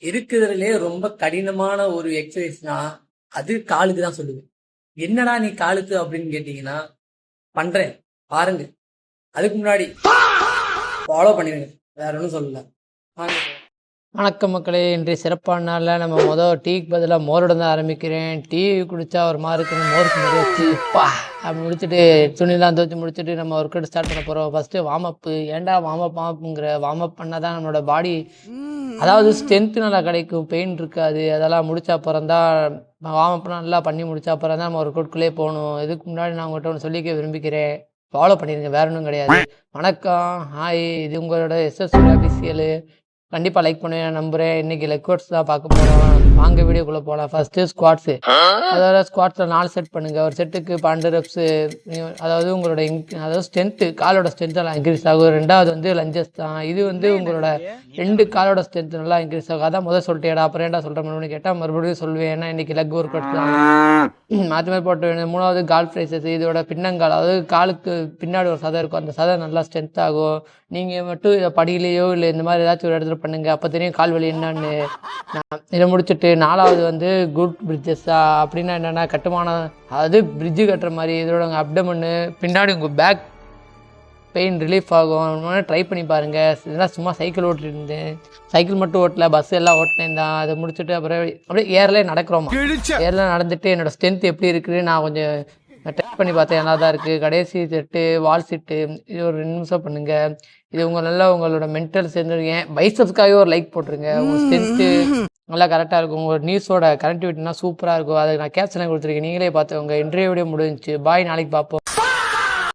இருக்கிறதுலே ரொம்ப கடினமான ஒரு எக்ஸசைஸ்னா அது காலுக்கு தான் சொல்லுவேன். என்னடா நீ காலுக்கு அப்படின்னு கேட்டீங்கன்னா பண்றேன் பாருங்க. அதுக்கு முன்னாடி ஃபாலோ பண்ணிடுங்க, வேற ஒன்றும் சொல்லல. வாங்க. வணக்கம் மக்களே, இன்றைய சிறப்பான நாளில் நம்ம டீக்கு பதிலாக மோரோட தான் ஆரம்பிக்கிறேன். டீ குடித்தா ஒரு மாதிரி இருக்குன்னு மோருக்கு மாதிரி வச்சு அப்படி முடிச்சுட்டு துணிலாம் துவச்சி முடிச்சுட்டு நம்ம ஒர்க் அவுட் ஸ்டார்ட் பண்ண போகிறோம். ஃபஸ்ட்டு வார்ம் ஏன்டா வார்ம் அப் பண்ணால் தான் நம்மளோட பாடி அதாவது ஸ்ட்ரென்த்து நல்லா கிடைக்கும், பெயின் இருக்காது. அதெல்லாம் முடிச்ச அப்புறம் தான் வார்ம் அப்லாம் நல்லா பண்ணி முடிச்ச அப்புறம் தான் நம்ம ஒர்க் அவுட்குள்ளே போகணும். இதுக்கு முன்னாடி நான் உங்கள்கிட்ட ஒன்று சொல்லிக்க விரும்பிக்கிறேன், ஃபாலோ பண்ணிடுங்க, வேற ஒன்றும் கிடையாது. வணக்கம், ஹாய், இது உங்களோட எஸ்எஸ் அபிஷியலு. கண்டிப்பாக லைக் பண்ணுவேன் நம்புகிறேன். இன்றைக்கி லெக் ஒர்க்ஸ் தான் பார்க்க போகிறோம். வாங்க வீடியோக்குள்ளே போகலாம். First squats. அதாவது ஸ்குவாட்ஸில் 4 செட் பண்ணுங்கள். ஒரு செட்டுக்கு 12 ரெப்ஸு. அதாவது உங்களோட அதாவது ஸ்ட்ரென்த்து, காலோட ஸ்ட்ரென்த்து நல்லா இன்க்ரீஸ் ஆகும். ரெண்டாவது வந்து லஞ்சஸ் தான். இது வந்து உங்களோட 2 காலோட ஸ்ட்ரென்த்து நல்லா இன்க்ரீஸ் ஆகும். அதான் முதல் சொல்லிட்டேடா, அப்புறம் ஏன்டா சொல்கிற மறுபடியும் கேட்டால் மறுபடியும் சொல்லுவேன். ஏன்னா இன்றைக்கி லெக் ஒர்க் அவுட் தான் மாற்றி மாதிரி போட்டு வேணும். 3வது கால் ஃப்ரைசஸ். இதோட பின்னங்கால், அதாவது காலுக்கு பின்னாடி ஒரு சதை இருக்கும், அந்த சதை நல்லா ஸ்ட்ரென்த் ஆகும். நீங்கள் மட்டும் இதை படியிலையோ இல்லை இந்த மாதிரி ஏதாச்சும் ஒரு இடத்துல பண்ணுங்கள், அப்போ தெரியும் கால் வலி என்னான்னு. இதை முடிச்சுட்டு 4வது வந்து குட் பிரிட்ஜஸ்ஸா. அப்படின்னா என்னென்னா கட்டுமானம், அதாவது பிரிட்ஜு கட்டுற மாதிரி. இதோட உங்கள் அப்டமன்னு பின்னாடி உங்கள் பேக் பெயின் ரிலீஃப் ஆகும். ட்ரை பண்ணி பாருங்கள். இதெல்லாம் சும்மா சைக்கிள் ஓட்டிட்டு இருந்தேன், சைக்கிள் மட்டும் ஓட்டல, பஸ் எல்லாம் ஓட்டினேன் தான். அதை முடிச்சுட்டு அப்புறம் அப்படியே ஏர்லேயே நடக்கிறோமா, ஏர்லாம் நடந்துட்டு என்னோடய ஸ்ட்ரென்த் எப்படி இருக்குது நான் கொஞ்சம் டெஸ்ட் பண்ணி பார்த்தேன், நல்லா தான் இருக்குது. கடைசி செட்டு வால் செட்டு. இது ஒரு 2 நிமிஷம் பண்ணுங்கள். இது உங்களோட மென்டல் சேர்ந்து பைசப்ஸ்க்காகவே ஒரு லைக் போட்டுருங்க. உங்கள் ஸ்ட்ரென்த்து நல்லா கரெக்டாக இருக்கும். உங்களோட நியூஸோட கனெக்டிவிட்டினா சூப்பராக இருக்கும். அதை நான் கேப்ஷனை கொடுத்துருக்கேன், நீங்களே பார்த்துக்கோங்க. இன்றைய வீடியோ முடிஞ்சிச்சு. பாய், நாளைக்கு பார்ப்போம்.